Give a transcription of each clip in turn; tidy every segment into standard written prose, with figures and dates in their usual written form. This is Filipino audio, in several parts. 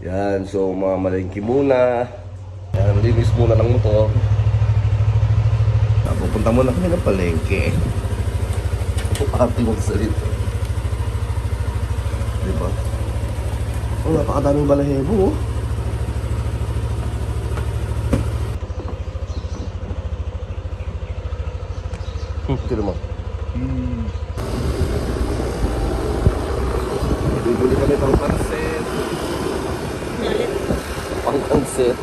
Yan, so mamalengke muna. Yan, linis muna ng motor. Pupunta muna kami ng palengke. Ate mo sa dito. Diba? Oh, napakadaming balahibo. Tira mo. Bibili kami pang pansit. Pang pansit.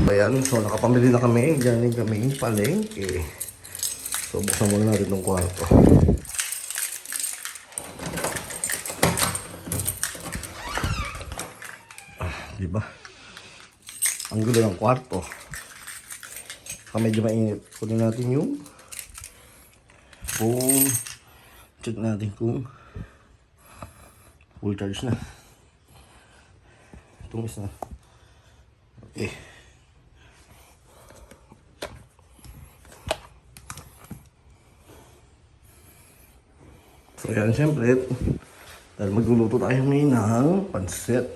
Ayan, so nakapamili na kami. Galing kami palengke. So buksan muna natin itong kwarto. Diba? Ang gulo ng kwarto. Medyo mainit. Kunin natin yung phone. Check natin kung full charge na. Itong isa. Okay. So yan, syempre, dahil magluluto tayo ngayon ng pansit.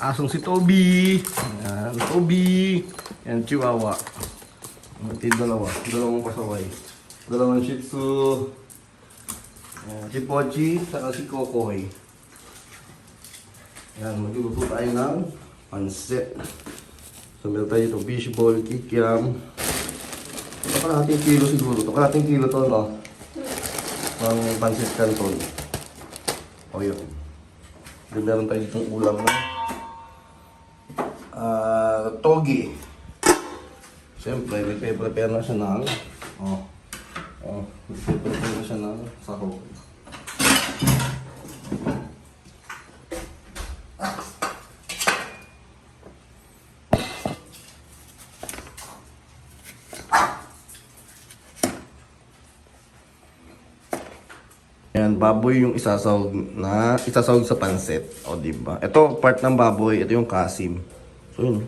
Asong si Toby. Yan, Toby. Yan, Chihuahua. Dalawang pasaway. Dalawang Shih Tzu. Si Pochi, saka si Kokoy. Yan, magluluto tayo ng pansit. So, meron tayo ito, fishball, kikiam. Kalahating kilo siguro ito. Kalahating kilo ito, no? Ang pansit canton. O yun. Then, meron tayo itong ulam na togi. Siyempre, nagpe-prepare na siya ng nagpe-prepare na siya ng sahog. Yan, baboy yung isasahog sa pansit. O, diba? Ito, part ng baboy. Ito yung kasim. So, yun.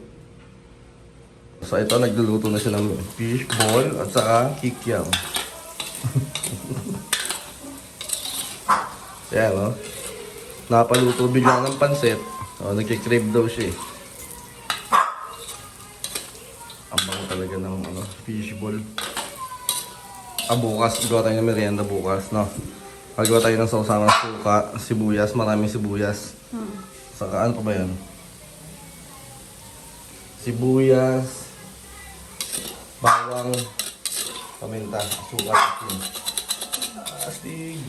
So, ito, nagluluto na siya ng fish ball at saka kikiam. Yan, no? Napaluto bigla ng pansit. So, nagkikrave daw siya, eh. Abang talaga ng fish ball. Bukas. Gawa tayo ng merienda bukas, no? Pagawa tayo ng sausawan ng suka, sibuyas, maraming sibuyas. Saka, ano pa ba yan? Sibuyas, bawang, paminta, asukal, asin. Astig!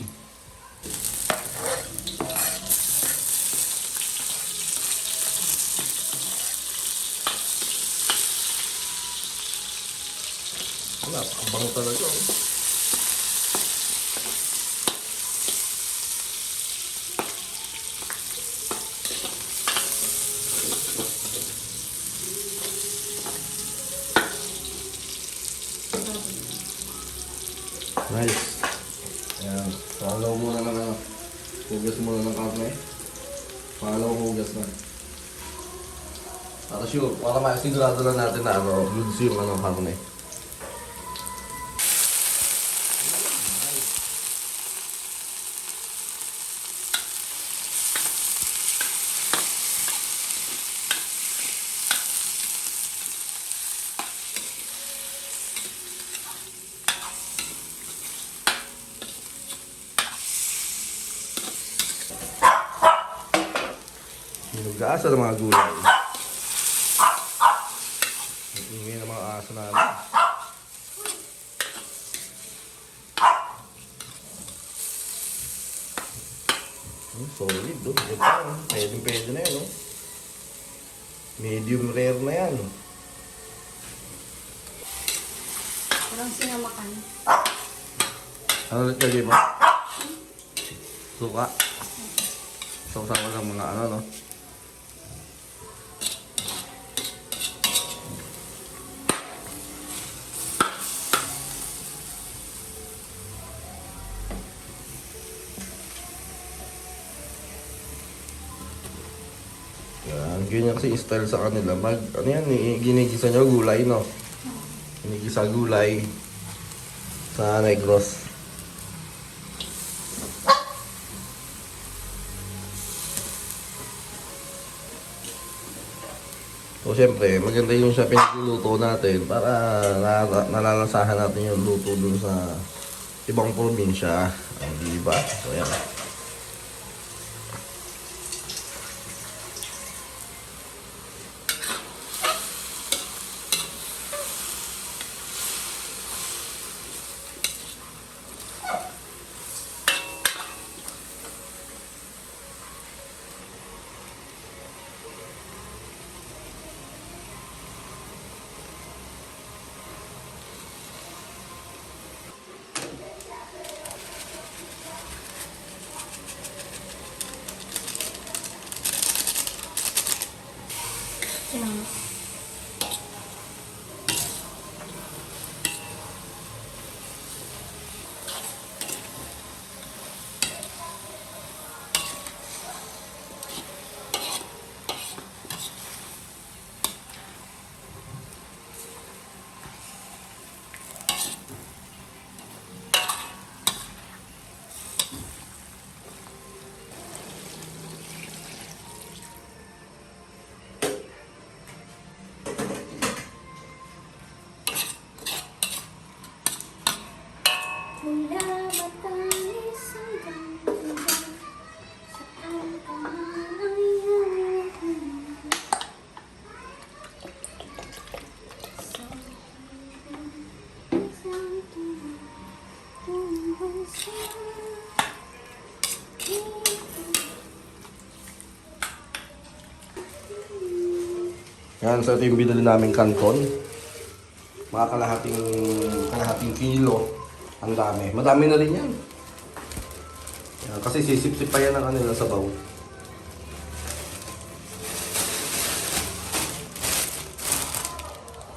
Wala, pakabang talaga. Nice. Ayan. Palaw muna ng hugas muna ng karne. Palaw hugas na. Para sure, para masigurado lang natin na goods yung karne. Hinugasan ng mga gulay. Ingay ng mga aso namin. Solid, do. Pwede na yun, no? Medium rare na yan. Walang sinamakan. Ano ulit lagay mo? Suka. Sausawa ng mga ano, no? Yan, ganyan kasi style sa kanila. Ano yan, ginigisa nyo gulay, no? Ginigisa gulay sa Negros. So, syempre, maganda yung siya pinagluluto natin para nalalasahan natin yung luto dun sa ibang probinsya. Di ba? So, yan. Yan. Mula Batanes hanggang Mindanao, saan ka man ay iyong sa isang tungo sa Yan, so ito yung binili namin kanton. Mga kalahating kilo. Ang dami. Madami na rin yan. Yan, kasi sisip-sip pa yan ang kanila sabaw.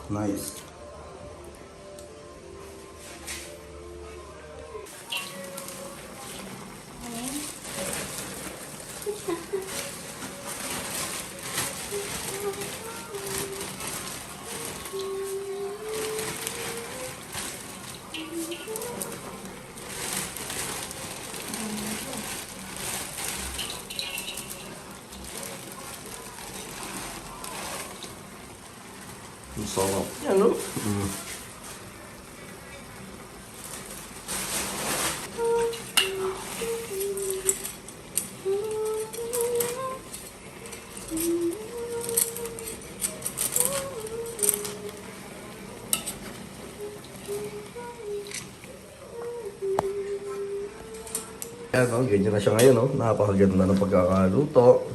Nice. Ang sarap. Yan, no? Yan, no? Ganyan na siya ngayon, no? Napakaganda ng pagkakaluto.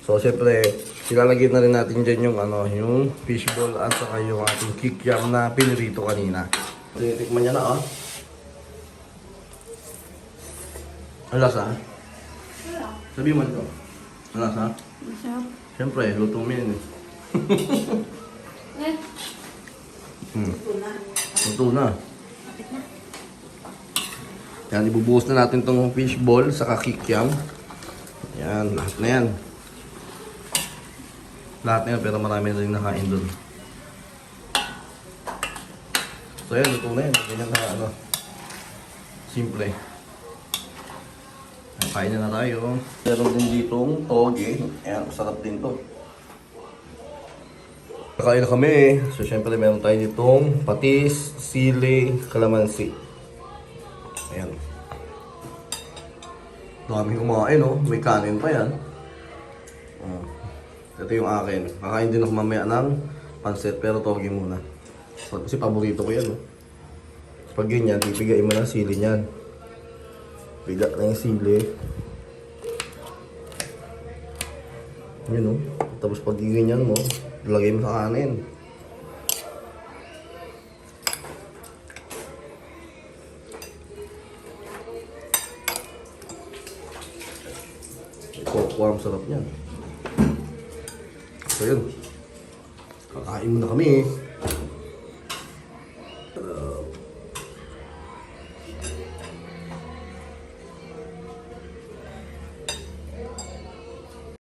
So, siyempre, ilalagay na rin natin dyan yung, yung fishball at saka yung ating kikiam na pinirito kanina. Titikman niya na, oh. Ang lasa? Wala. Sabihin mo ito. Ang lasa? Masarap. Siyempre, luto mo yan, eh. Luto na. Kapit na. Yan, ibubuhos na natin tong fishball saka kikiam. Yan, lahat na yan. Lahat na yan, pero marami na rin nakain doon. So yan, luto na yan. Ganyan na, simple. Kain na tayo. Meron din ditong toge. Ayan, masarap din to. Kain na kami. So, syempre meron tayo ditong patis, sili, kalamansi. Ayan. Dami kumain, no? May kanin pa yan. Ito yung akin. Kakain din ako mamaya ng pansit, pero toge muna. Kasi paborito ko yan, no? Pag ganyan, pipigain mo ng sili niyan. Piga na yung sili. Yun, no? Tapos pag ganyan mo, lagay mo sa kanin. Kuha ang sarap niyan. So yun. Kakain muna kami.